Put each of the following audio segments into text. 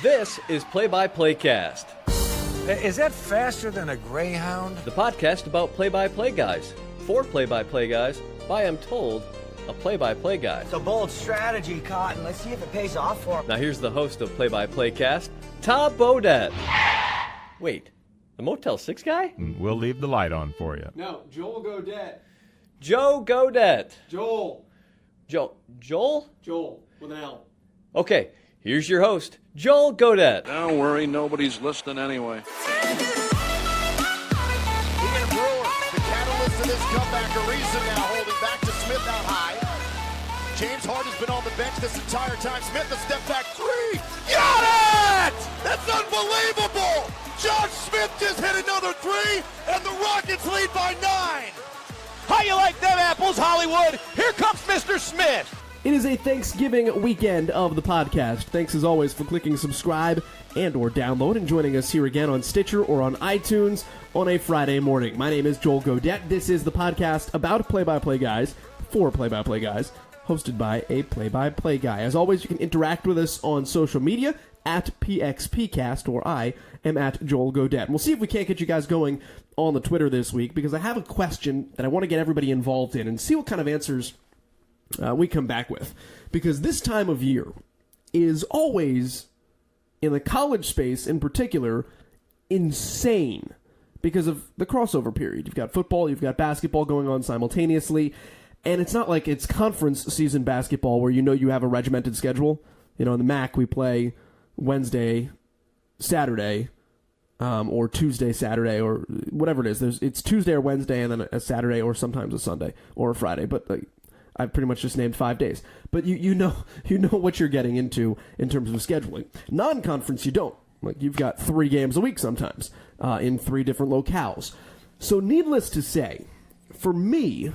This is Play-by-Playcast. Is that faster than a Greyhound? The podcast about play-by-play guys. For play-by-play guys, by, I'm told, a play-by-play guy. It's a bold strategy, Cotton. Let's see if it pays off for him. Now here's the host of Play-by-Playcast, Tom Bodett. Wait, the Motel 6 guy? We'll leave the light on for you. No, Joel Godet. Joe Godet. Joel, with an L. Okay, here's your host, Joel Godet. Don't worry, nobody's listening anyway. Ian Brewer, the catalyst of this comeback. Ariza now holding back to Smith out high. James Harden's been on the bench this entire time. Smith, a step back three. Got it! That's unbelievable! Josh Smith just hit another three, and the Rockets lead by 9. How you like them apples, Hollywood? Here comes Mr. Smith. It is a Thanksgiving weekend of the podcast. Thanks as always for clicking subscribe and or download and joining us here again on Stitcher or on iTunes on a Friday morning. My name is Joel Godet. This is the podcast about play-by-play guys, for play-by-play guys, hosted by a play-by-play guy. As always, you can interact with us on social media at PXPcast, or I am at Joel Godet. We'll see if we can't get you guys going on the Twitter this week, because I have a question that I want to get everybody involved in and see what kind of answers we come back with. Because this time of year is always, in the college space in particular, insane because of the crossover period. You've got football, you've got basketball going on simultaneously, and it's not like it's conference season basketball where you know you have a regimented schedule. You know, in the MAC we play Wednesday, Saturday, or Tuesday, Saturday, or whatever it is. It's Tuesday or Wednesday and then a Saturday or sometimes a Sunday or a Friday, but I've pretty much just named 5 days. But you know what you're getting into in terms of scheduling. Non-conference, you don't. Like, you've got 3 games a week sometimes in 3 different locales. So needless to say, for me,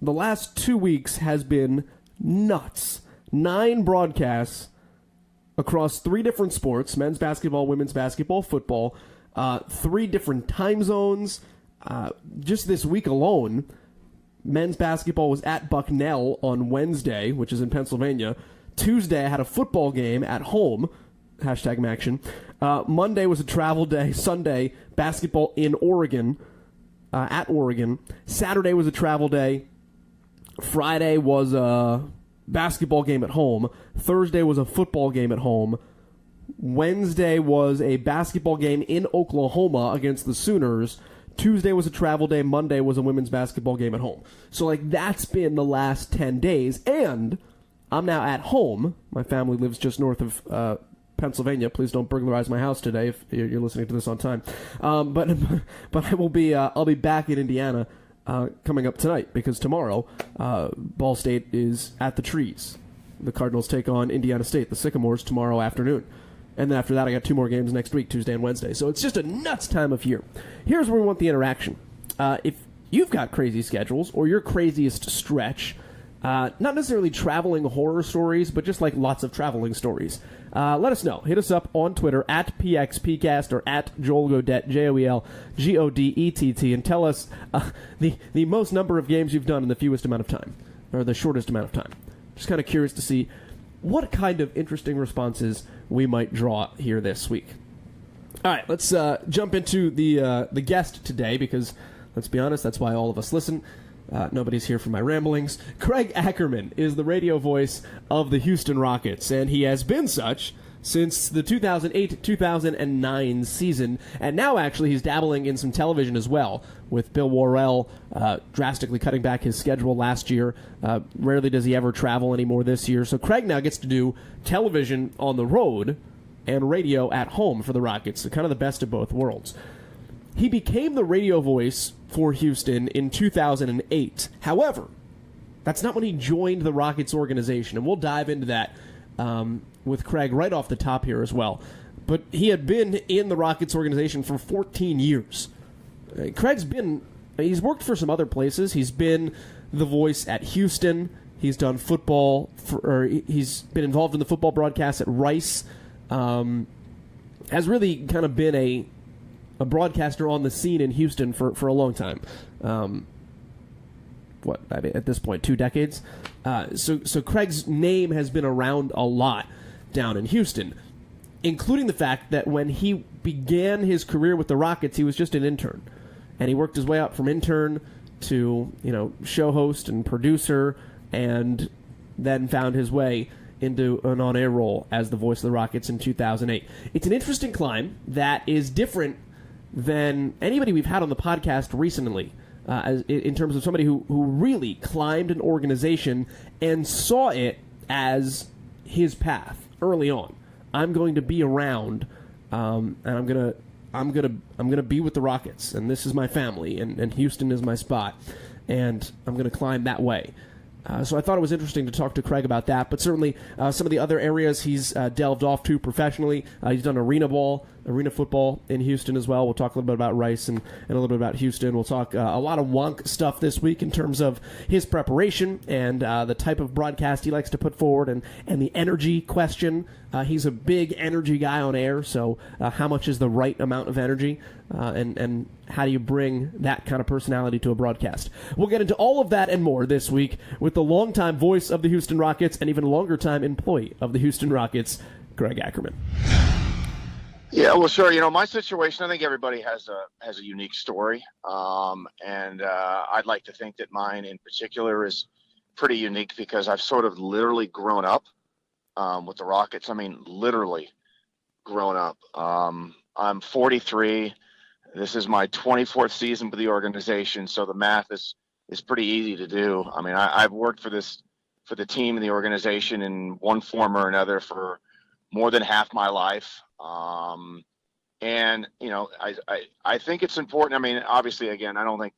the last 2 weeks has been nuts. 9 broadcasts across 3 different sports: men's basketball, women's basketball, football, 3 different time zones. Just this week alone, men's basketball was at Bucknell on Wednesday, which is in Pennsylvania. Tuesday, I had a football game at home, #Maction. Monday was a travel day. Sunday, basketball in Oregon, at Oregon. Saturday was a travel day. Friday was a basketball game at home. Thursday was a football game at home. Wednesday was a basketball game in Oklahoma against the Sooners. Tuesday was a travel day. Monday was a women's basketball game at home. So, that's been the last 10 days. And I'm now at home. My family lives just north of Pennsylvania. Please don't burglarize my house today if you're listening to this on time. But I'll be back in Indiana coming up tonight, because tomorrow Ball State is at the Trees. The Cardinals take on Indiana State, the Sycamores, tomorrow afternoon. And then after that, I got 2 more games next week, Tuesday and Wednesday. So it's just a nuts time of year. Here's where we want the interaction. If you've got crazy schedules, or your craziest stretch, not necessarily traveling horror stories, but just lots of traveling stories, let us know. Hit us up on Twitter at PXPcast or at Joel Godet, JoelGodett, and tell us the most number of games you've done in the fewest amount of time, or the shortest amount of time. Just kind of curious to see what kind of interesting responses we might draw here this week. All right, let's jump into the guest today, because, let's be honest, that's why all of us listen. Nobody's here for my ramblings. Craig Ackerman is the radio voice of the Houston Rockets, and he has been such since the 2008-2009 season, and now actually he's dabbling in some television as well, with Bill Worrell drastically cutting back his schedule last year. Rarely does he ever travel anymore this year, so Craig now gets to do television on the road and radio at home for the Rockets, so kind of the best of both worlds. He became the radio voice for Houston in 2008. However, that's not when he joined the Rockets organization, and we'll dive into that with Craig right off the top here as well. But he had been in the Rockets organization for 14 years. He's worked for some other places. He's been the voice at Houston. He's done football, he's been involved in the football broadcast at Rice. Has really kind of been a broadcaster on the scene in Houston for a long time. At this point, 2 decades. So Craig's name has been around a lot down in Houston. including the fact that when he began his career with the Rockets, he was just an intern. And he worked his way up from intern to, show host and producer, and then found his way into an on-air role as the voice of the Rockets in 2008. It's an interesting climb that is different than anybody we've had on the podcast recently, in terms of somebody who really climbed an organization and saw it as his path early on. I'm going to be around, and I'm gonna be with the Rockets, and this is my family, and Houston is my spot, and I'm gonna climb that way. So I thought it was interesting to talk to Craig about that, but certainly some of the other areas he's delved off to professionally. He's done arena football in Houston as well. We'll talk a little bit about Rice and a little bit about Houston. We'll talk a lot of wonk stuff this week in terms of his preparation and the type of broadcast he likes to put forward and the energy question. He's a big energy guy on air, so how much is the right amount of energy, and how do you bring that kind of personality to a broadcast? We'll get into all of that and more this week with the longtime voice of the Houston Rockets and even longer time employee of the Houston Rockets, Greg Ackerman. Yeah, well, sure. My situation, I think everybody has a unique story, and I'd like to think that mine in particular is pretty unique because I've sort of literally grown up with the Rockets. I mean, literally grown up. I'm 43. This is my 24th season with the organization, so the math is pretty easy to do. I mean, I've worked for the team and the organization in one form or another for more than half my life. And I think it's important. I mean, obviously, again, I don't think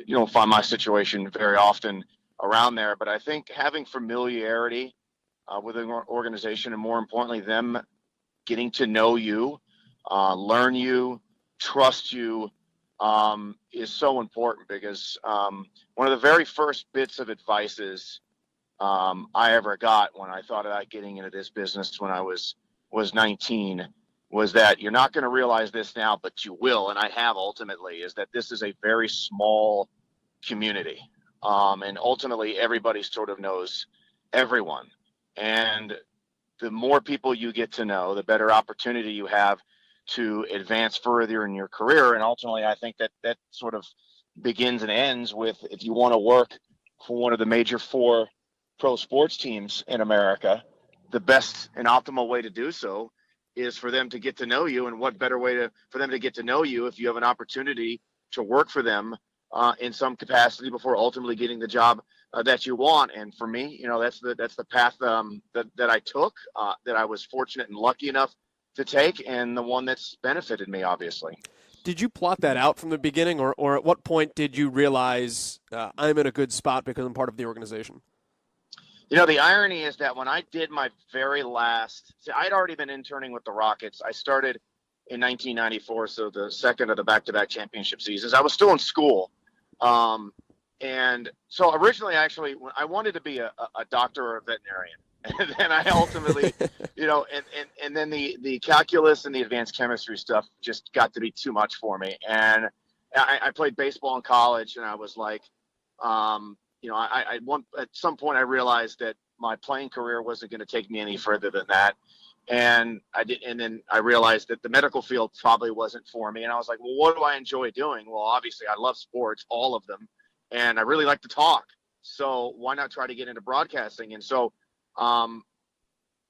you don't find my situation very often around there, but I think having familiarity with an organization, and more importantly, them getting to know you, learn you, trust you, is so important because one of the very first bits of advices I ever got when I thought about getting into this business when I was 19 was that you're not going to realize this now, but you will, and I have ultimately, is that this is a very small community. And ultimately everybody sort of knows everyone. And the more people you get to know, the better opportunity you have to advance further in your career. And ultimately, I think that sort of begins and ends with, if you want to work for one of the major 4 pro sports teams in America, the best and optimal way to do so is for them to get to know you. And what better way for them to get to know you if you have an opportunity to work for them in some capacity before ultimately getting the job that you want. And for me, that's the path that I took, that I was fortunate and lucky enough to take, and the one that's benefited me, obviously. Did you plot that out from the beginning, or at what point did you realize I'm in a good spot because I'm part of the organization? The irony is that when I did my very last – I'd already been interning with the Rockets. I started in 1994, so the second of the back-to-back championship seasons. I was still in school. And so originally, actually, I wanted to be a doctor or a veterinarian. And then I ultimately, and then the calculus and the advanced chemistry stuff just got to be too much for me. And I played baseball in college, and I was like, at some point I realized that my playing career wasn't going to take me any further than that. And then I realized that the medical field probably wasn't for me. And I was like, well, what do I enjoy doing? Well, obviously I love sports, all of them. And I really like to talk. So why not try to get into broadcasting? And so,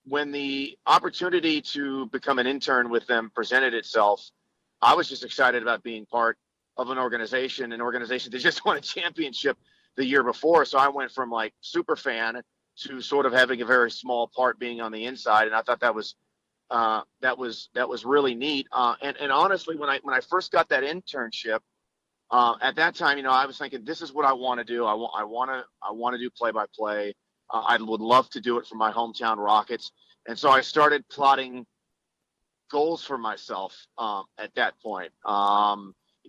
when the opportunity to become an intern with them presented itself, I was just excited about being part of an organization that just won a championship the year before. So I went from like super fan to sort of having a very small part being on the inside. And I thought that was really neat. And honestly, when I first got that internship, at that time, I was thinking, this is what I want to do. I want to do play-by-play. I would love to do it for my hometown Rockets. And so I started plotting goals for myself at that point. I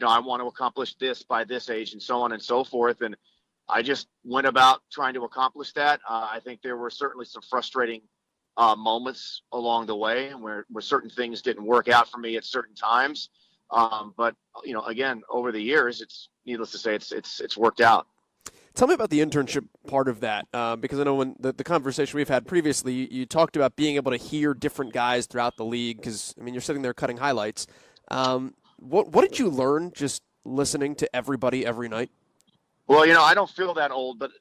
want to accomplish this by this age and so on and so forth. And I just went about trying to accomplish that. I think there were certainly some frustrating moments along the way where certain things didn't work out for me at certain times. But again, over the years, it's needless to say, it's worked out. Tell me about the internship part of that, because I know when the conversation we've had previously, you talked about being able to hear different guys throughout the league because, I mean, you're sitting there cutting highlights. What did you learn just listening to everybody every night? Well, I don't feel that old, but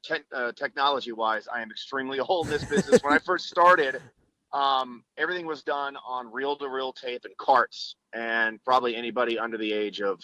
technology-wise, I am extremely old in this business. When I first started, everything was done on reel-to-reel tape and carts, and probably anybody under the age of,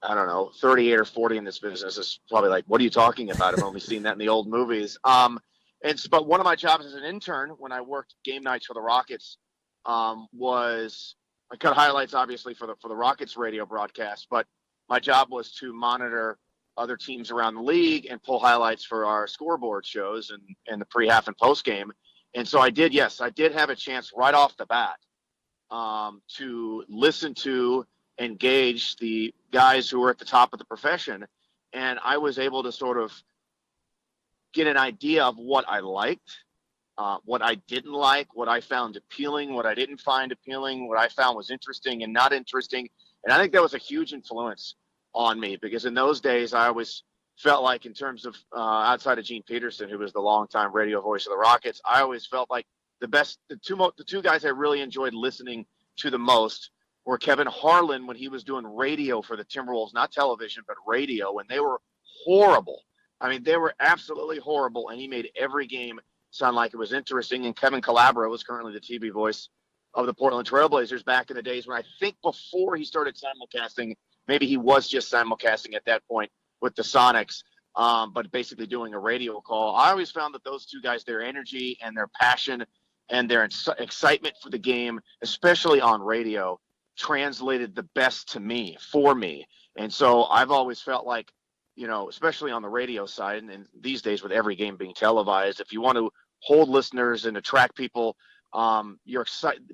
I don't know, 38 or 40 in this business is probably like, what are you talking about? I've only seen that in the old movies. But one of my jobs as an intern when I worked game nights for the Rockets was I cut highlights, obviously, for the Rockets radio broadcast, but my job was to monitor other teams around the league and pull highlights for our scoreboard shows and the pre-half and post-game. And so I did have a chance right off the bat to listen to, engage the guys who were at the top of the profession. And I was able to sort of get an idea of what I liked, what I didn't like, what I found appealing, what I didn't find appealing, what I found was interesting and not interesting. And I think that was a huge influence on me because in those days I always felt like, in terms of outside of Gene Peterson, who was the longtime radio voice of the Rockets, I always felt like the two guys I really enjoyed listening to the most were Kevin Harlan when he was doing radio for the Timberwolves, not television, but radio, and they were horrible. I mean, they were absolutely horrible, and he made every game sound like it was interesting. And Kevin Calabro was currently the TV voice of the Portland Trailblazers back in the days when I think before he started simulcasting, maybe he was just simulcasting at that point with the Sonics, but basically doing a radio call. I always found that those two guys, their energy and their passion and their excitement for the game, especially on radio, translated the best to me, for me. And so I've always felt like, especially on the radio side, and these days with every game being televised, if you want to hold listeners and attract people,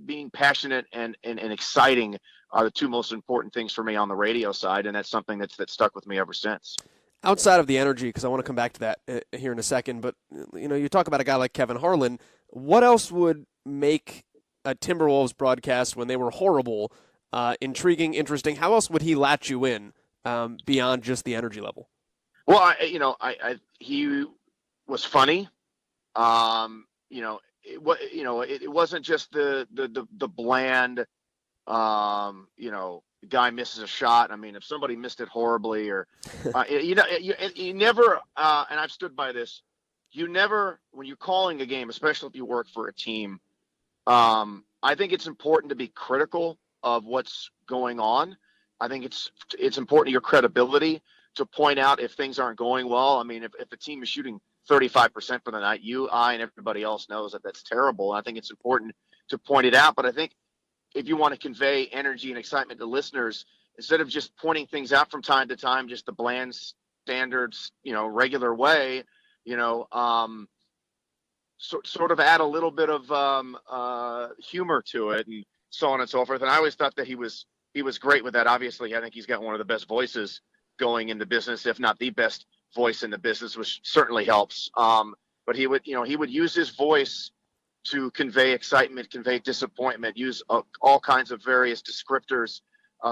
being passionate and exciting are the two most important things for me on the radio side, and that's something that's stuck with me ever since. Outside of the energy, because I want to come back to that here in a second, but you talk about a guy like Kevin Harlan. What else would make a Timberwolves broadcast when they were horrible intriguing, interesting? How else would he latch you in beyond just the energy level? Well, he was funny. It wasn't just the bland, guy misses a shot. I mean, if somebody missed it horribly, or you never, and I've stood by this. You never, when you're calling a game, especially if you work for a team, I think it's important to be critical of what's going on. I think it's important to your credibility to point out if things aren't going well. I mean, if the team is shooting 35% for the night, I and everybody else knows that that's terrible. And I think it's important to point it out. But I think if you want to convey energy and excitement to listeners, instead of just pointing things out from time to time, just the bland standards, regular way, sort of add a little bit of humor to it and so on and so forth. And I always thought that he was great with that. Obviously, I think he's got one of the best voices going in the business, if not the best voice in the business, which certainly helps. But he would use his voice to convey excitement, convey disappointment, use all kinds of various descriptors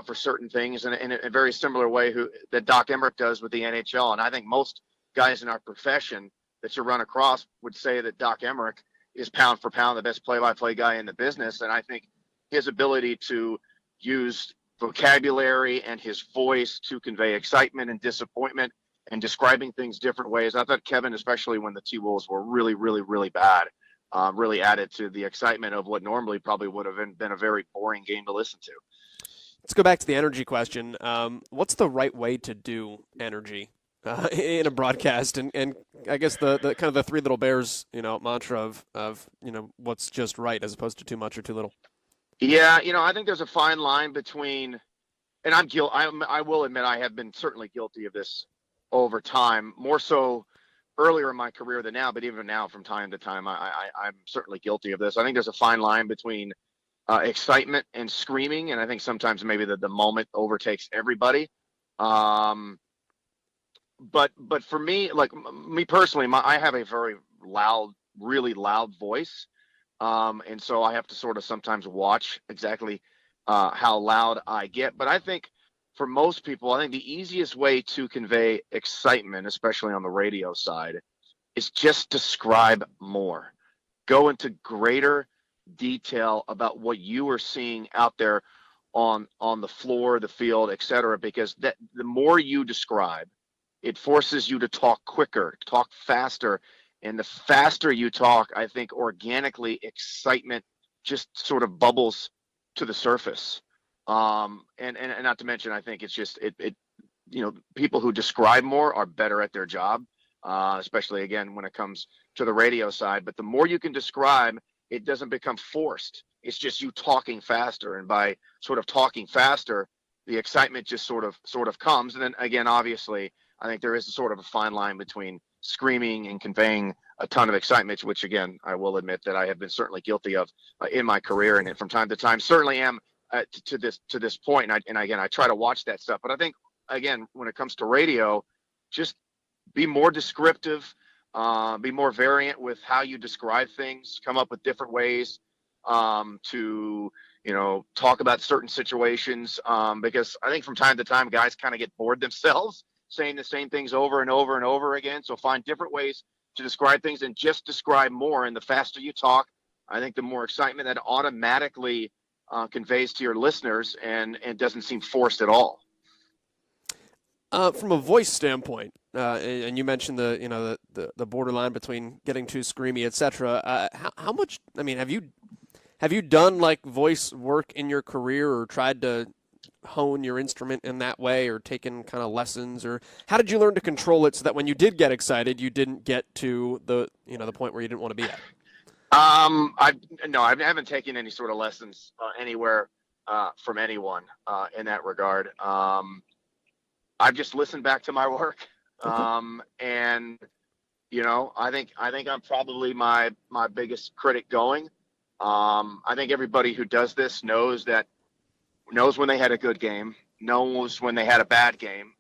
for certain things in a very similar way that Doc Emmerich does with the NHL. And I think most guys in our profession that you run across would say that Doc Emmerich is pound for pound the best play-by-play guy in the business. And I think his ability to use vocabulary and his voice to convey excitement and disappointment and describing things different ways. I thought Kevin, especially when the T-Wolves were really, really, really bad, really added to the excitement of what normally probably would have been a very boring game to listen to. Let's go back to the energy question. What's the right way to do energy in a broadcast? And I guess the kind of the Three Little Bears, mantra of what's just right as opposed to too much or too little. Yeah, I think there's a fine line between, and I will admit I have been certainly guilty of this over time, more so earlier in my career than now, but even now from time to time, I'm certainly guilty of this. I think there's a fine line between excitement and screaming, and I think sometimes maybe the moment overtakes everybody. But for me, like me personally, I have a very loud, really loud voice. And so I have to sort of sometimes watch exactly how loud I get. But I think for most people, I think the easiest way to convey excitement, especially on the radio side, is just describe more. Go into greater detail about what you are seeing out there on the floor, the field, etc. Because the more you describe, it forces you to talk quicker, talk faster. And the faster you talk, I think organically excitement just sort of bubbles to the surface. And not to mention, I think it's just people who describe more are better at their job, especially again when it comes to the radio side. But the more you can describe, it doesn't become forced. It's just you talking faster, and by sort of talking faster, the excitement just sort of comes. And then again, obviously, I think there is a sort of a fine line between screaming and conveying a ton of excitement, which again, I will admit that I have been certainly guilty of in my career, and from time to time certainly am to this point. And again, I try to watch that stuff. But I think again, when it comes to radio, just be more descriptive, be more variant with how you describe things, come up with different ways to talk about certain situations, because I think from time to time guys kind of get bored themselves saying the same things over and over and over again. So find different ways to describe things and just describe more. And the faster you talk, I think the more excitement that automatically conveys to your listeners, and doesn't seem forced at all. From a voice standpoint, and you mentioned the borderline between getting too screamy, etc. How much? I mean, have you done like voice work in your career, or tried to hone your instrument in that way, or taken kind of lessons, or how did you learn to control it so that when you did get excited, you didn't get to the point where you didn't want to be at? I haven't taken any sort of lessons anywhere from anyone in that regard. I've just listened back to my work, and I think I'm probably my biggest critic going. I think everybody who does this knows when they had a good game, knows when they had a bad game,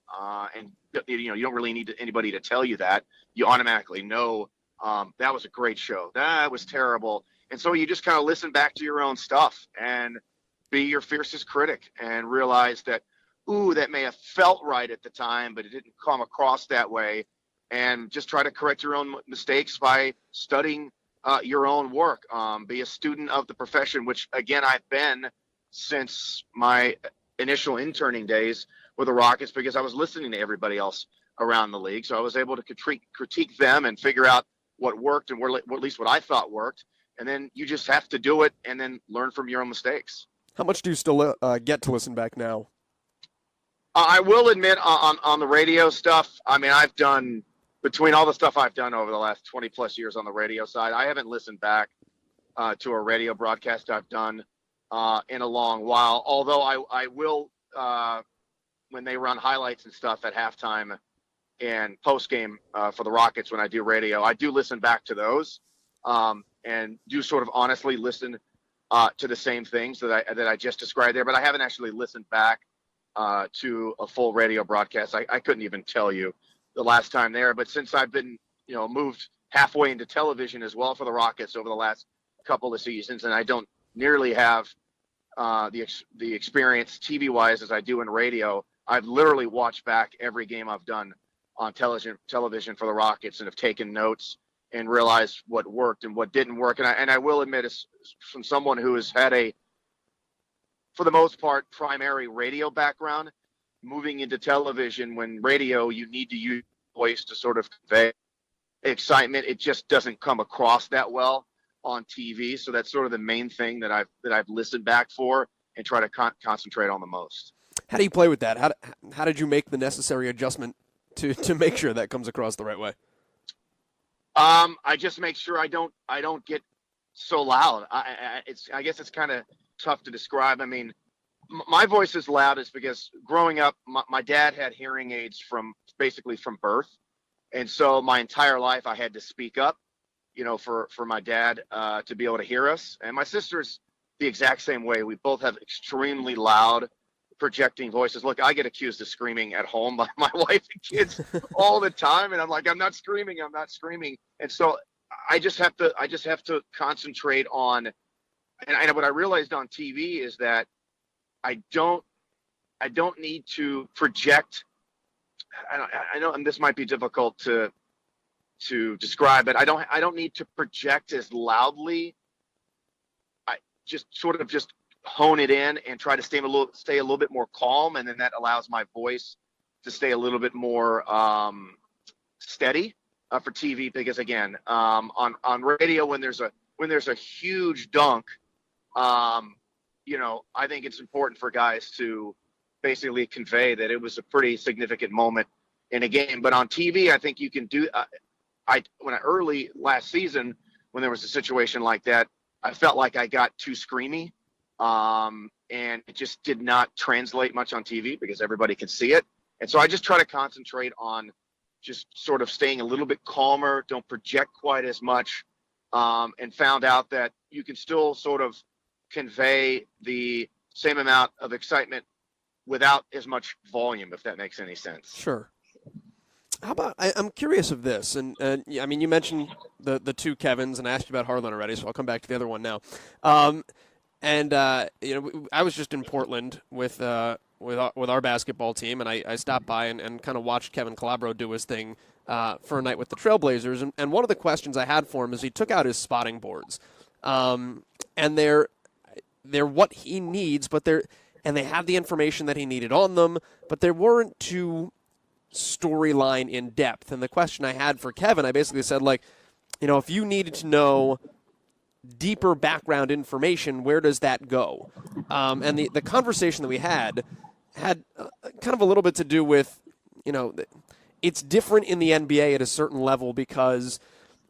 and you don't really need anybody to tell you that. You automatically know that was a great show, that was terrible, and so you just kind of listen back to your own stuff and be your fiercest critic, and realize that that may have felt right at the time, but it didn't come across that way, and just try to correct your own mistakes by studying your own work. Be a student of the profession, which again I've been since my initial interning days with the Rockets, because I was listening to everybody else around the league. So I was able to critique them and figure out what worked and at least what I thought worked. And then you just have to do it and then learn from your own mistakes. How much do you still get to listen back now? I will admit on the radio stuff, I mean, I've done, between all the stuff I've done over the last 20 plus years on the radio side, I haven't listened back to a radio broadcast I've done in a long while. Although I will, when they run highlights and stuff at halftime and post game for the Rockets, when I do radio, I do listen back to those and do sort of honestly listen to the same things that I just described there. But I haven't actually listened back to a full radio broadcast. I couldn't even tell you the last time there. But since I've been moved halfway into television as well for the Rockets over the last couple of seasons, and I don't nearly have the experience TV-wise as I do in radio, I've literally watched back every game I've done on television for the Rockets, and have taken notes and realized what worked and what didn't work. And I will admit, it's from someone who has had for the most part, primary radio background, moving into television, when radio, you need to use voice to sort of convey excitement. It just doesn't come across that well on TV. So that's sort of the main thing that I've listened back for and try to concentrate on the most. How do you play with that? How did you make the necessary adjustment to make sure that comes across the right way? I just make sure I don't get so loud. I guess it's kind of tough to describe. I mean, my voice is loud is because growing up, my dad had hearing aids basically from birth. And so my entire life I had to speak up, for my dad to be able to hear us. And my sister's the exact same way. We both have extremely loud projecting voices. Look, I get accused of screaming at home by my wife and kids all the time. And I'm like, I'm not screaming. And so I just have to concentrate on, and what I realized on TV is that I don't I don't need to project. I know, and this might be difficult to describe, but I don't need to project as loudly. I just sort of just hone it in and try to stay a little bit more calm, and then that allows my voice to stay a little bit more steady for TV. Because again, on radio, when there's a huge dunk, I think it's important for guys to basically convey that it was a pretty significant moment in a game. But on TV, I think you can do. Early last season, when there was a situation like that, I felt like I got too screamy, and it just did not translate much on TV because everybody could see it. And so I just try to concentrate on just sort of staying a little bit calmer, don't project quite as much, and found out that you can still sort of convey the same amount of excitement without as much volume, if that makes any sense. Sure. How about, I'm curious of this, and I mean, you mentioned the two Kevins, and I asked you about Harlan already, so I'll come back to the other one now. I was just in Portland with our basketball team, and I stopped by and kind of watched Kevin Calabro do his thing for a night with the Trailblazers, and one of the questions I had for him is he took out his spotting boards, and they're what he needs, and they have the information that he needed on them, but they weren't too storyline in depth. And the question I had for Kevin, I basically said, if you needed to know deeper background information, where does that go? And the conversation that we had kind of a little bit to do with, it's different in the NBA at a certain level because,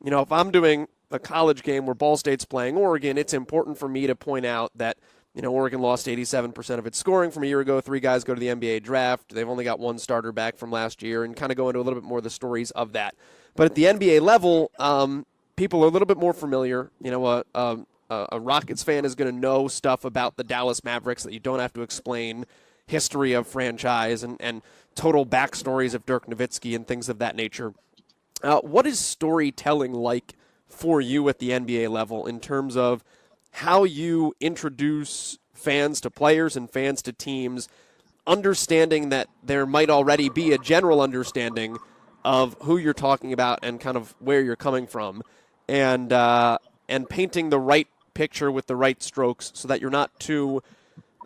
if I'm doing a college game where Ball State's playing Oregon, it's important for me to point out that Oregon lost 87% of its scoring from a year ago. 3 guys go to the NBA draft. They've only got 1 starter back from last year, and kind of go into a little bit more of the stories of that. But at the NBA level, people are a little bit more familiar. A Rockets fan is going to know stuff about the Dallas Mavericks that you don't have to explain, history of franchise and total backstories of Dirk Nowitzki and things of that nature. What is storytelling like for you at the NBA level in terms of how you introduce fans to players and fans to teams, understanding that there might already be a general understanding of who you're talking about and kind of where you're coming from, and painting the right picture with the right strokes so that you're not too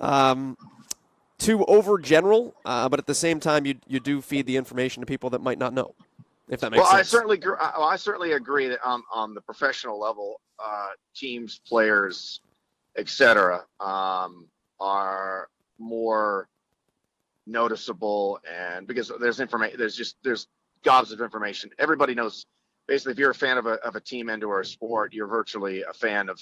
over general, but at the same time you do feed the information to people that might not know, if that makes sense. I certainly agree that on the professional level, teams, players, etc., are more noticeable, and because there's information, there's gobs of information. Everybody knows. Basically, if you're a fan of a team and or a sport, you're virtually a fan of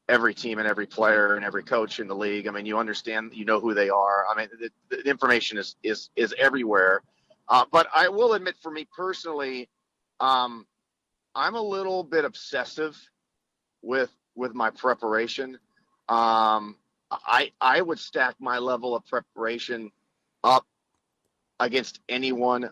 every team and every player and every coach in the league. I mean, you understand, who they are. I mean, the information is everywhere. But I will admit, for me personally, I'm a little bit obsessive with my preparation. I would stack my level of preparation up against anyone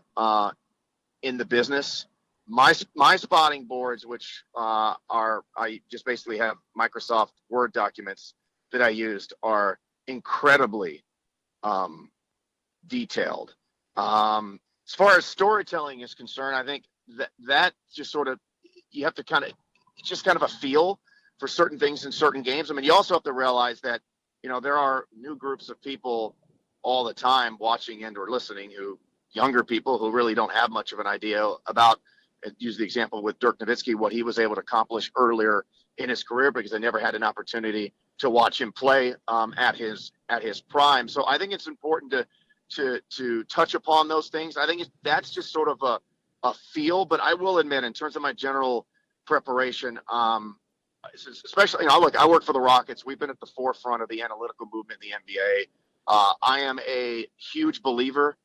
in the business. My spotting boards, which I just basically have Microsoft Word documents that I used, are incredibly detailed. As far as storytelling is concerned, I think that just sort of, you have to it's just kind of a feel for certain things in certain games. I mean, you also have to realize that, there are new groups of people all the time watching and or listening, younger people who really don't have much of an idea about, use the example with Dirk Nowitzki, what he was able to accomplish earlier in his career, because they never had an opportunity to watch him play at his prime. So I think it's important to touch upon those things. I think that's just sort of a feel, but I will admit, in terms of my general preparation, especially, I work for the Rockets. We've been at the forefront of the analytical movement in the NBA. I am a huge believer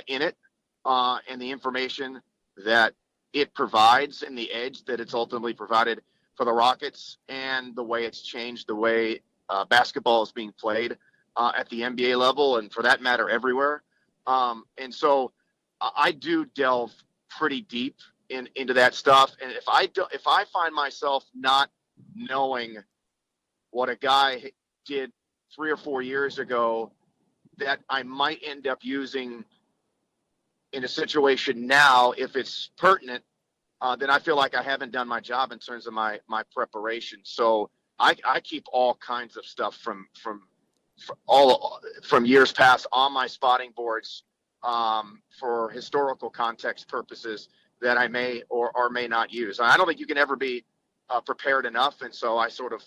in it, and the information that it provides and the edge that it's ultimately provided for the Rockets, and the way it's changed the way basketball is being played at the NBA level, and for that matter, everywhere. And so I do delve pretty deep into that stuff. And if I find myself not knowing what a guy did 3 or 4 years ago that I might end up using in a situation now, if it's pertinent, then I feel like I haven't done my job in terms of my preparation. So I keep all kinds of stuff from years past on my spotting boards for historical context purposes that I may or may not use. I don't think you can ever be prepared enough, and so I sort of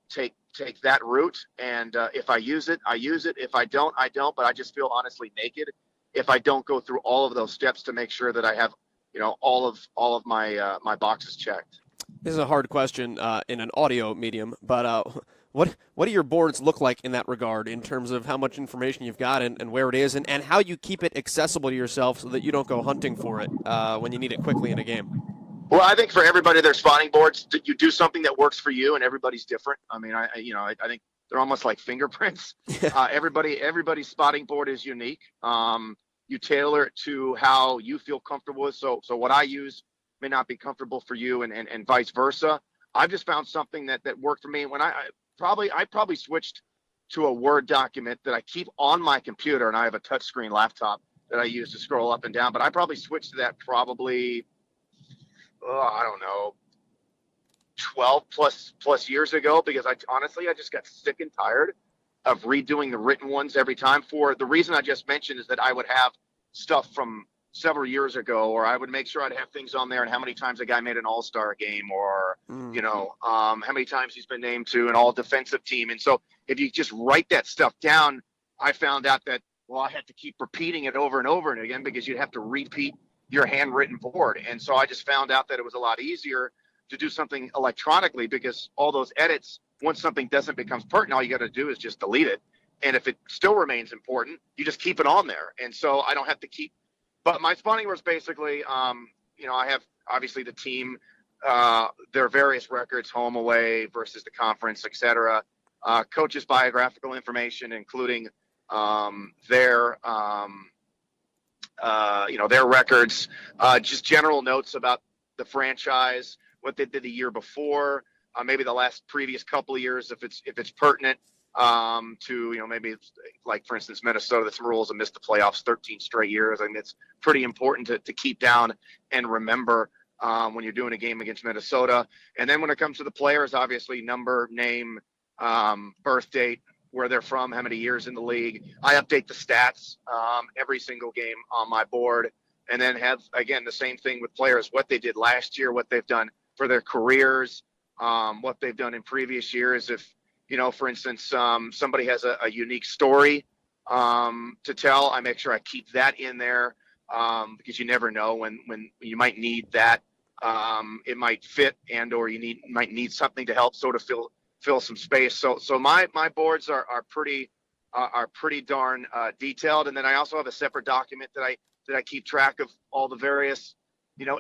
take that route. And if I use it, I use it. If I don't, I don't. But I just feel honestly naked if I don't go through all of those steps to make sure that I have, all of my my boxes checked. This is a hard question in an audio medium, but what do your boards look like in that regard in terms of how much information you've got and where it is, and how you keep it accessible to yourself so that you don't go hunting for it when you need it quickly in a game? Well, I think for everybody, their spotting boards, you do something that works for you, and everybody's different. I mean, I think they're almost like fingerprints. Everybody's spotting board is unique. You tailor it to how you feel comfortable with. So what I use may not be comfortable for you, and vice versa. I've just found something that worked for me. When I probably switched to a Word document that I keep on my computer, and I have a touchscreen laptop that I use to scroll up and down. But I probably switched to that probably, I don't know, 12 plus years ago, because I just got sick and tired of redoing the written ones every time. For the reason I just mentioned is that I would have stuff from several years ago, or I would make sure I'd have things on there and how many times a guy made an all-star game, or how many times he's been named to an all-defensive team. And so if you just write that stuff down, I found out that, I had to keep repeating it over and over and again, because you'd have to repeat your handwritten board. And so I just found out that it was a lot easier to do something electronically, because all those edits, once something doesn't become pertinent, all you got to do is just delete it. And if it still remains important, you just keep it on there. And so I don't have to keep. But my spotting was basically, I have obviously the team, their various records, home, away versus the conference, et cetera. Coaches' biographical information, including their records, just general notes about the franchise, what they did the year before, maybe the previous couple of years, if it's pertinent, to, maybe like, for instance, Minnesota, the Timberwolves have missed the playoffs 13 straight years. I think it's pretty important to keep down and remember when you're doing a game against Minnesota. And then when it comes to the players, obviously number, name, birth date, where they're from, how many years in the league. I update the stats every single game on my board, and then have, again, the same thing with players, what they did last year, what they've done for their careers, what they've done in previous years. If, for instance, somebody has a unique story to tell, I make sure I keep that in there, because you never know when you might need that. It might fit, or you might need something to help sort of fill some space. So my boards are pretty darn detailed. And then I also have a separate document that I keep track of all the various,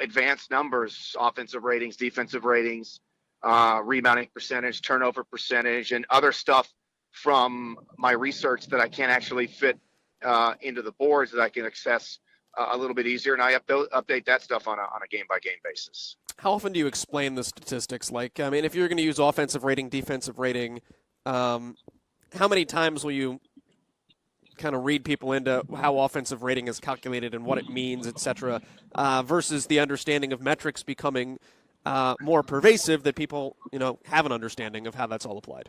advanced numbers, offensive ratings, defensive ratings, rebounding percentage, turnover percentage, and other stuff from my research that I can't actually fit into the boards, that I can access a little bit easier. And I update that stuff on a game-by-game basis. How often do you explain the statistics? Like, I mean, if you're going to use offensive rating, defensive rating, how many times will you kind of read people into how offensive rating is calculated and what it means, et cetera, versus the understanding of metrics becoming more pervasive, that people, have an understanding of how that's all applied?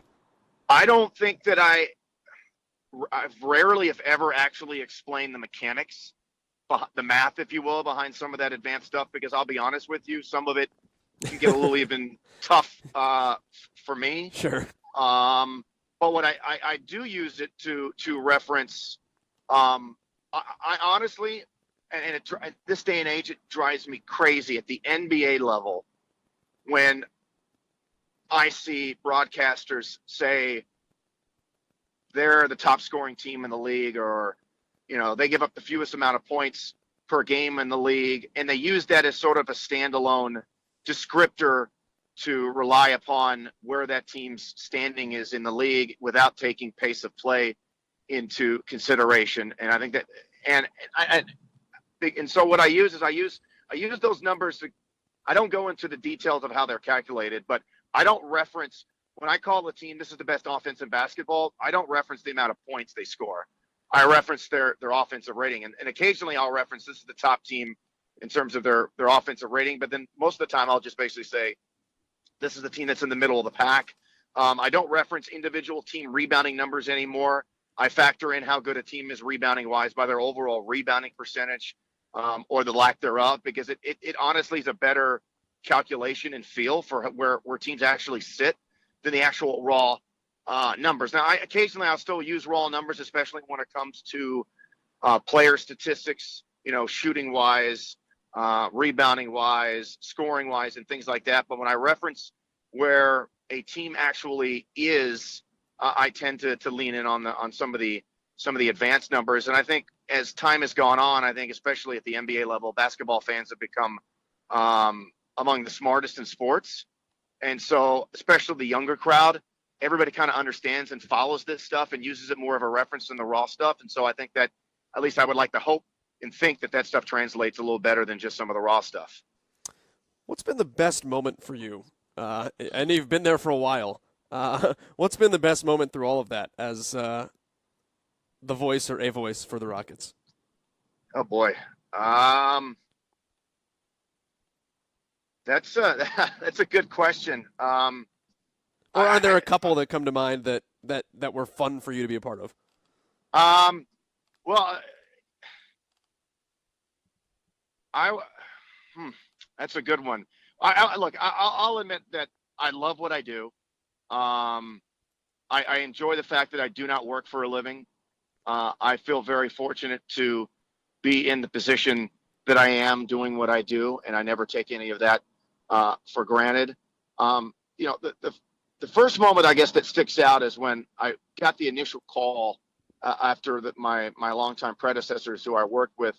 I don't think that I've rarely, if ever, actually explained the mechanics, the math, if you will, behind some of that advanced stuff, because I'll be honest with you, some of it can get a little even tough for me. Sure. But what I do use it to reference, I honestly, and at this day and age, it drives me crazy at the NBA level when I see broadcasters say they're the top scoring team in the league, or, they give up the fewest amount of points per game in the league, and they use that as sort of a standalone descriptor to rely upon where that team's standing is in the league without taking pace of play into consideration. And I think that, and so what I use is I use those numbers I don't go into the details of how they're calculated, but I don't reference, when I call a team, this is the best offense in basketball, I don't reference the amount of points they score. I reference their offensive rating, and occasionally I'll reference this is the top team in terms of their offensive rating, but then most of the time I'll just basically say this is the team that's in the middle of the pack. I don't reference individual team rebounding numbers anymore. I factor in how good a team is rebounding-wise by their overall rebounding percentage or the lack thereof, because it honestly is a better calculation and feel for where teams actually sit than the actual raw numbers. Now, occasionally I'll still use raw numbers, especially when it comes to player statistics, shooting-wise, rebounding-wise, scoring-wise, and things like that. But when I reference where a team actually is, I tend to lean in on some of the advanced numbers. And I think as time has gone on, I think especially at the NBA level, basketball fans have become among the smartest in sports. And so especially the younger crowd, everybody kind of understands and follows this stuff and uses it more of a reference than the raw stuff. And so I think that at least I would like to hope and think that stuff translates a little better than just some of the raw stuff. What's been the best moment for you? And you've been there for a while. What's been the best moment through all of that as the voice or a voice for the Rockets? Oh boy. That's a good question. Or are there a couple that come to mind that were fun for you to be a part of? Well, that's a good one. I'll admit that I love what I do. I enjoy the fact that I do not work for a living. I feel very fortunate to be in the position that I am doing what I do, and I never take any of that for granted. The first moment, I guess, that sticks out is when I got the initial call after my longtime predecessors who I worked with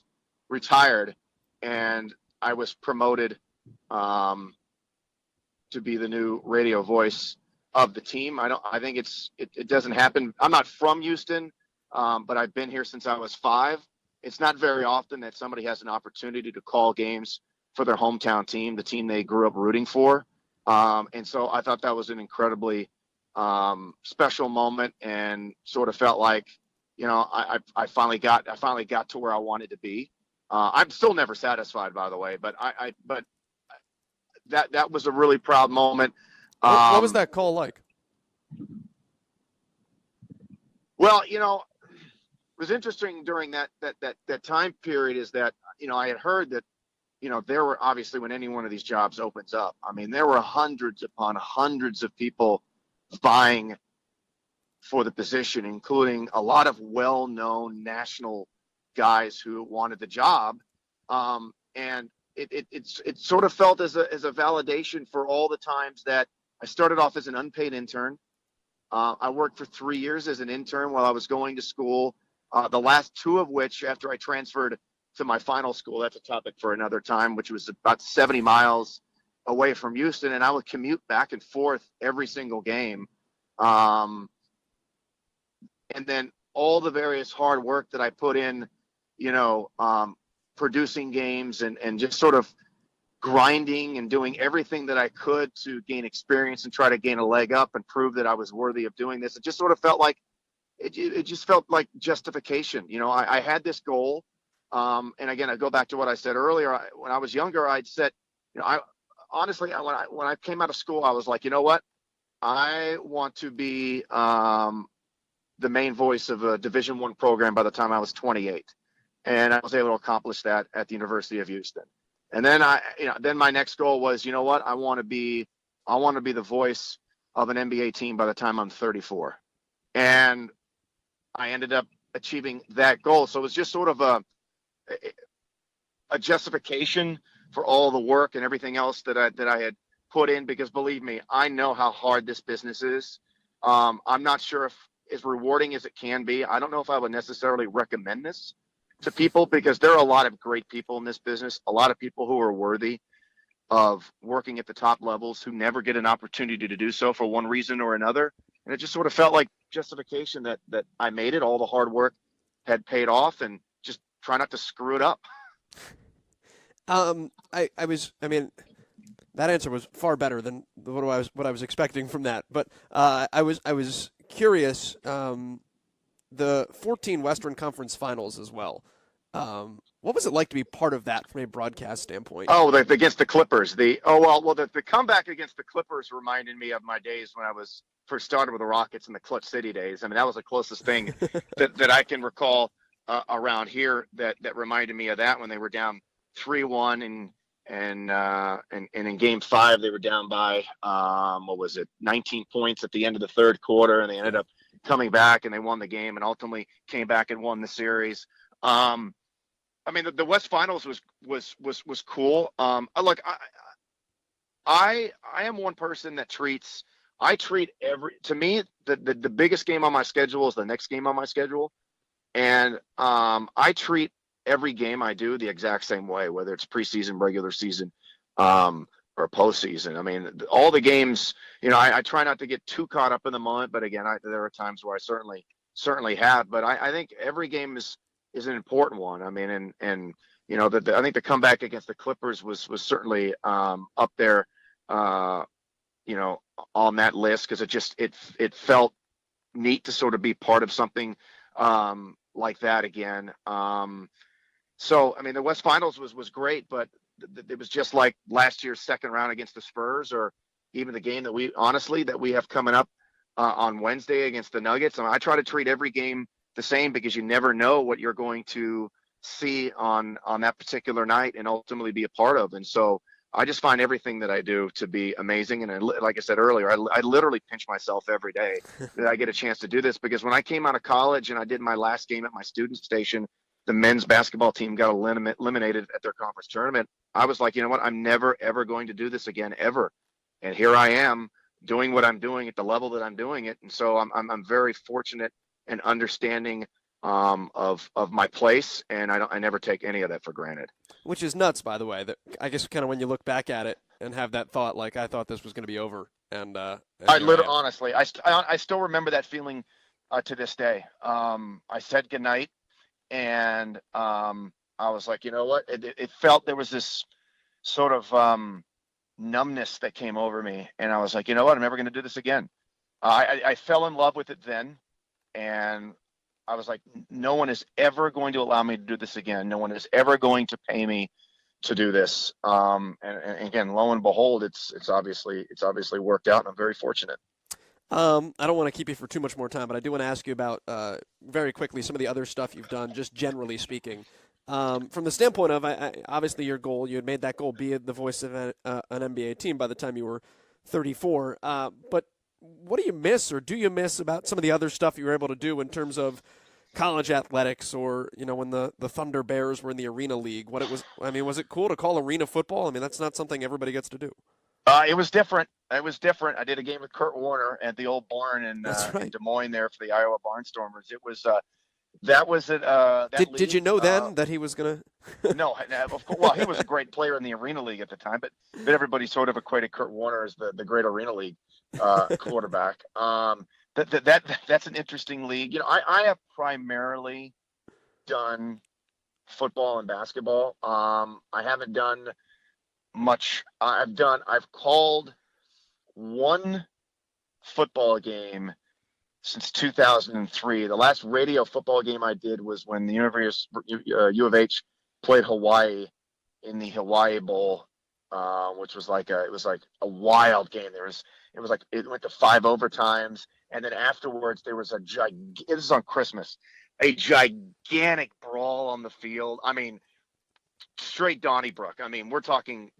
retired, and I was promoted to be the new radio voice of the team. I think it doesn't happen. I'm not from Houston, but I've been here since I was 5. It's not very often that somebody has an opportunity to call games for their hometown team, the team they grew up rooting for. And so I thought that was an incredibly special moment, and sort of felt like, I finally got to where I wanted to be. I'm still never satisfied, by the way, but but that was a really proud moment. What was that call like? Well, it was interesting during that time period is that, I had heard that, there were obviously, when any one of these jobs opens up, I mean, there were hundreds upon hundreds of people vying for the position, including a lot of well-known national guys who wanted the job. And it sort of felt as a validation for all the times that I started off as an unpaid intern. I worked for 3 years as an intern while I was going to school. The last 2 of which, after I transferred to my final school, that's a topic for another time, which was about 70 miles away from Houston, and I would commute back and forth every single game. And then all the various hard work that I put in, producing games and just sort of grinding and doing everything that I could to gain experience and try to gain a leg up and prove that I was worthy of doing this. It just sort of felt like it just felt like justification. I had this goal. And again, I go back to what I said earlier. When I was younger, I'd said, honestly, when I came out of school, I was like, you know what? I want to be the main voice of a Division I program by the time I was 28. And I was able to accomplish that at the University of Houston. And then then my next goal was, you know what? I want to be the voice of an NBA team by the time I'm 34. And I ended up achieving that goal. So it was just sort of a justification for all the work and everything else that I had put in, because believe me, I know how hard this business is. I'm not sure if as rewarding as it can be. I don't know if I would necessarily recommend this to people, because there are a lot of great people in this business, a lot of people who are worthy of working at the top levels who never get an opportunity to do so for one reason or another. And it just sort of felt like justification that I made it. All the hard work had paid off, and just try not to screw it up. That answer was far better than what I was expecting from that. But I was curious. the 14 Western Conference Finals as well. What was it like to be part of that from a broadcast standpoint? Oh, against the Clippers. The comeback against the Clippers reminded me of my days when I was first started with the Rockets in the Clutch City days. I mean, that was the closest thing that I can recall around here that reminded me of that when they were down 3-1 and in Game 5 they were down by 19 points at the end of the third quarter, and they ended up coming back and they won the game and ultimately came back and won the series. I mean, the West Finals was cool. Look, I am one person that to me the biggest game on my schedule is the next game on my schedule, and I treat every game I do the exact same way, whether it's preseason, regular season, or postseason. I mean, all the games, I try not to get too caught up in the moment, but again, there are times where I certainly have. But I think every game is an important one. I mean, and I think the comeback against the Clippers was certainly up there, on that list, because it felt neat to sort of be part of something like that again. So I mean, the West Finals was great, but it was just like last year's second round against the Spurs, or even the game that we have coming up on Wednesday against the Nuggets. I try to treat every game the same, because you never know what you're going to see on that particular night and ultimately be a part of. And so I just find everything that I do to be amazing. And like I said earlier, I literally pinch myself every day that I get a chance to do this, because when I came out of college and I did my last game at my student station, the men's basketball team got eliminated at their conference tournament. I was like, you know what? I'm never, ever going to do this again, ever. And here I am doing what I'm doing at the level that I'm doing it. And so I'm very fortunate and understanding of my place, and I never take any of that for granted. Which is nuts, by the way. That I guess kind of when you look back at it and have that thought, like, I thought this was going to be over, and honestly, I still remember that feeling to this day. I said goodnight, and I was like, you know what? It felt there was this sort of numbness that came over me, and I was like, you know what? I'm never going to do this again. I fell in love with it then. And I was like, no one is ever going to allow me to do this again. No one is ever going to pay me to do this. And again, lo and behold, it's obviously worked out, and I'm very fortunate. I don't want to keep you for too much more time, but I do want to ask you about very quickly some of the other stuff you've done, just generally speaking. From the standpoint of obviously your goal, you had made that goal be the voice of an NBA team by the time you were 34. But what do you miss, or do you miss, about some of the other stuff you were able to do in terms of college athletics, or when the Thunder Bears were in the Arena League? Was it cool to call arena football? I mean, that's not something everybody gets to do. It was different. I did a game with Kurt Warner at the old barn in Des Moines there for the Iowa Barnstormers. It was that was it. Did you know then that he was gonna? No, of course. Well, he was a great player in the Arena League at the time, but everybody sort of equated Kurt Warner as the great Arena League quarterback. That's an interesting league. I have primarily done football and basketball. I haven't done much. I've called one football game since 2003. The last radio football game I did was when the U of H played Hawaii in the Hawaii Bowl, which was like a wild game. It went to 5 overtimes, and then afterwards there was this is on Christmas, a gigantic brawl on the field. I mean, straight Donnybrook. I mean, we're talking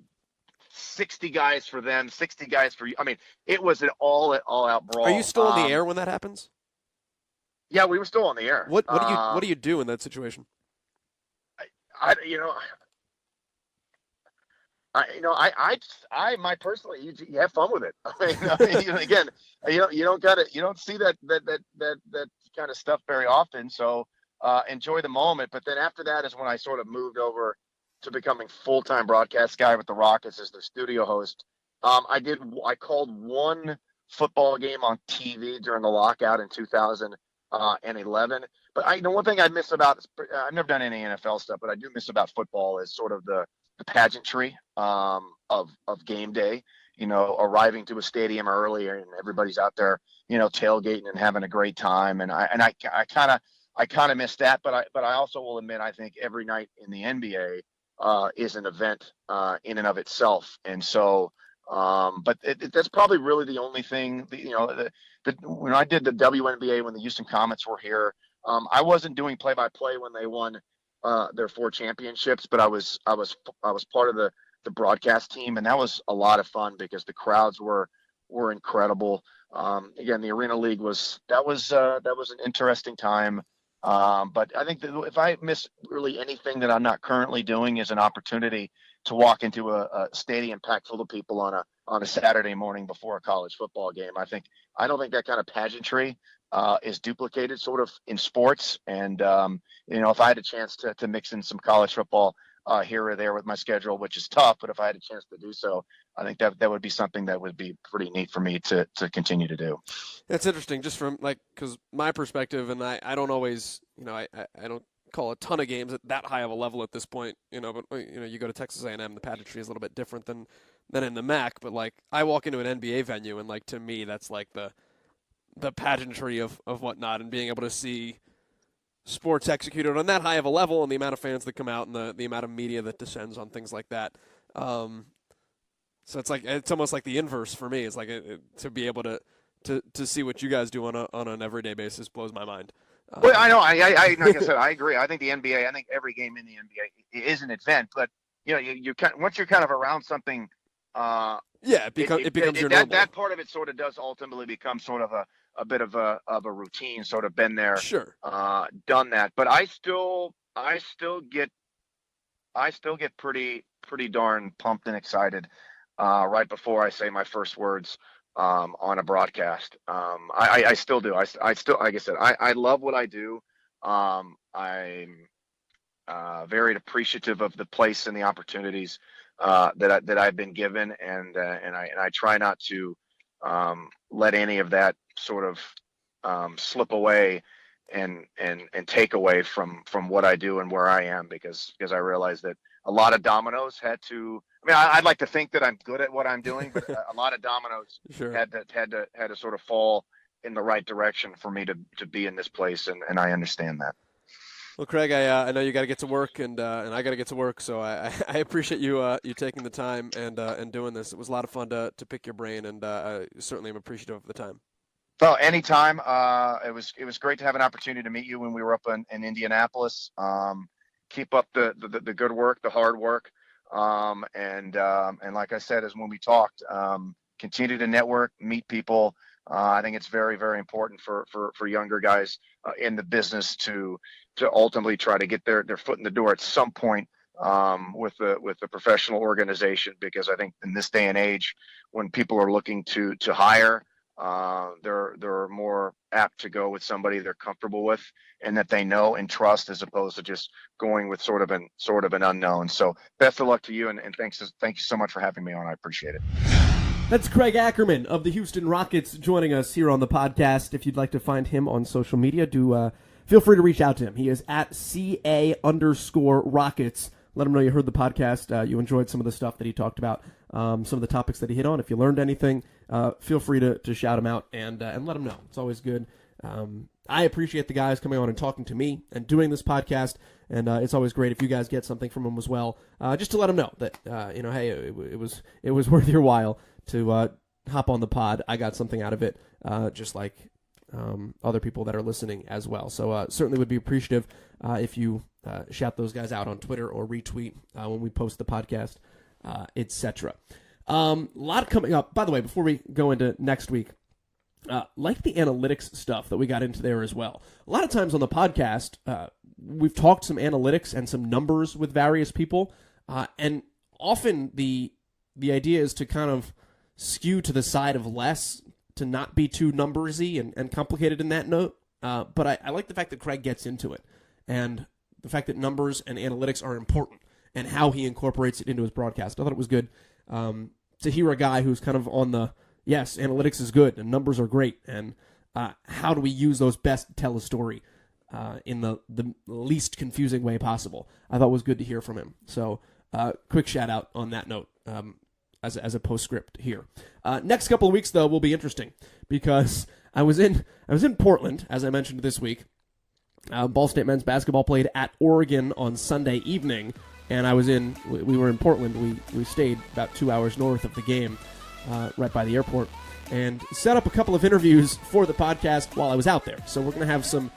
60 guys for them, 60 guys for you. I mean, it was an all-out brawl. Are you still on the air when that happens? Yeah, we were still on the air. What do you do in that situation? My personally, you have fun with it. I mean, again, you don't see that kind of stuff very often. So enjoy the moment. But then after that is when I sort of moved over to becoming full-time broadcast guy with the Rockets as their studio host. I called one football game on TV during the lockout in 2011. But one thing I miss about, I've never done any NFL stuff, but I do miss about football is sort of the pageantry of game day. arriving to a stadium early and everybody's out there, tailgating and having a great time. And I kind of miss that, but I also will admit, I think every night in the NBA is an event in and of itself. And so, but that's probably really the only thing, when I did the WNBA, when the Houston Comets were here, I wasn't doing play-by-play when they won their 4 championships, but I was part of the broadcast team, and that was a lot of fun because the crowds were incredible. Again, the Arena League was an interesting time. But I think that if I miss really anything that I'm not currently doing is an opportunity to walk into a stadium packed full of people on a Saturday morning before a college football game. I don't think that kind of pageantry is duplicated sort of in sports. And, if I had a chance to mix in some college football here or there with my schedule, which is tough, but if I had a chance to do so, I think that would be something that would be pretty neat for me to continue to do. It's interesting just from because my perspective, and I don't always, I don't call a ton of games at that high of a level at this point, but you go to Texas A&M, the pageantry is a little bit different than in the MAC, but I walk into an NBA venue and to me that's the pageantry of whatnot, and being able to see sports executed on that high of a level and the amount of fans that come out and the amount of media that descends on things like that. So it's almost like the inverse for me. It's to be able to see what you guys do on an everyday basis blows my mind. Well, I know. I like I said, I agree. I think the NBA. I think every game in the NBA is an event. But you once you're kind of around something. It becomes your normal. That part of it sort of does ultimately become sort of a bit of a routine. Sort of been there. Sure. Done that. But I still get pretty darn pumped and excited right before I say my first words on a broadcast. I still do. I still, like I said, I love what I do. I'm very appreciative of the place and the opportunities that I've been given, and I try not to let any of that sort of slip away and take away from what I do and where I am, because I realize that a lot of dominoes had to. I mean, I'd like to think that I'm good at what I'm doing, but a lot of dominoes sure. had to sort of fall in the right direction for me to be in this place, and I understand that. Well, Craig, I know you got to get to work, and I got to get to work, so I appreciate you taking the time and doing this. It was a lot of fun to pick your brain, and I certainly am appreciative of the time. Well, anytime. It was great to have an opportunity to meet you when we were up in Indianapolis. Keep up the good work, the hard work, and like I said, as when we talked, continue to network, meet people. I think it's very, very important for younger guys in the business to ultimately try to get their foot in the door at some point with the professional organization, because I think in this day and age, when people are looking to hire, they're more apt to go with somebody they're comfortable with and that they know and trust, as opposed to just going with sort of an unknown. So best of luck to you, and thank you so much for having me on. I appreciate it. That's Craig Ackerman of the Houston Rockets joining us here on the podcast. If you'd like to find him on social media, feel free to reach out to him. He is at @CA_Rockets. Let him know you heard the podcast. You enjoyed some of the stuff that he talked about, some of the topics that he hit on. If you learned anything, feel free to shout him out and let him know. It's always good. I appreciate the guys coming on and talking to me and doing this podcast, and it's always great if you guys get something from them as well, just to let them know that hey, it was worth your while to hop on the pod. I got something out of it, just like other people that are listening as well. So certainly would be appreciative if you shout those guys out on Twitter or retweet when we post the podcast, etc. A lot coming up. By the way, before we go into next week, like the analytics stuff that we got into there as well. A lot of times on the podcast, we've talked some analytics and some numbers with various people, and often the idea is to kind of skew to the side of less, to not be too numbersy and complicated in that note. But I like the fact that Craig gets into it, and the fact that numbers and analytics are important, and how he incorporates it into his broadcast. I thought it was good to hear a guy who's kind of on the, yes, analytics is good and numbers are great, and how do we use those best to tell a story in the least confusing way possible. I thought it was good to hear from him. So quick shout out on that note. as a postscript here. Next couple of weeks, though, will be interesting because I was in Portland, as I mentioned this week. Ball State men's basketball played at Oregon on Sunday evening, and we were in Portland. We stayed about 2 hours north of the game, right by the airport, and set up a couple of interviews for the podcast while I was out there. So we're going to have some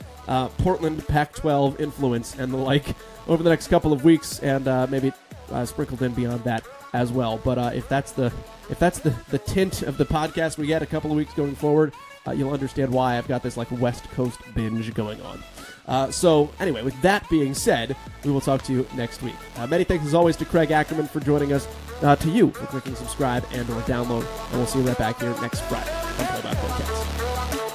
Portland Pac-12 influence and the like over the next couple of weeks, and maybe sprinkled in beyond that as well. But if that's the tint of the podcast we get a couple of weeks going forward, you'll understand why I've got this like West Coast binge going on. So anyway, with that being said, we will talk to you next week. Many thanks as always to Craig Ackerman for joining us, to you for clicking subscribe and or download, and we'll see you right back here next Friday on Play-by-Playcast.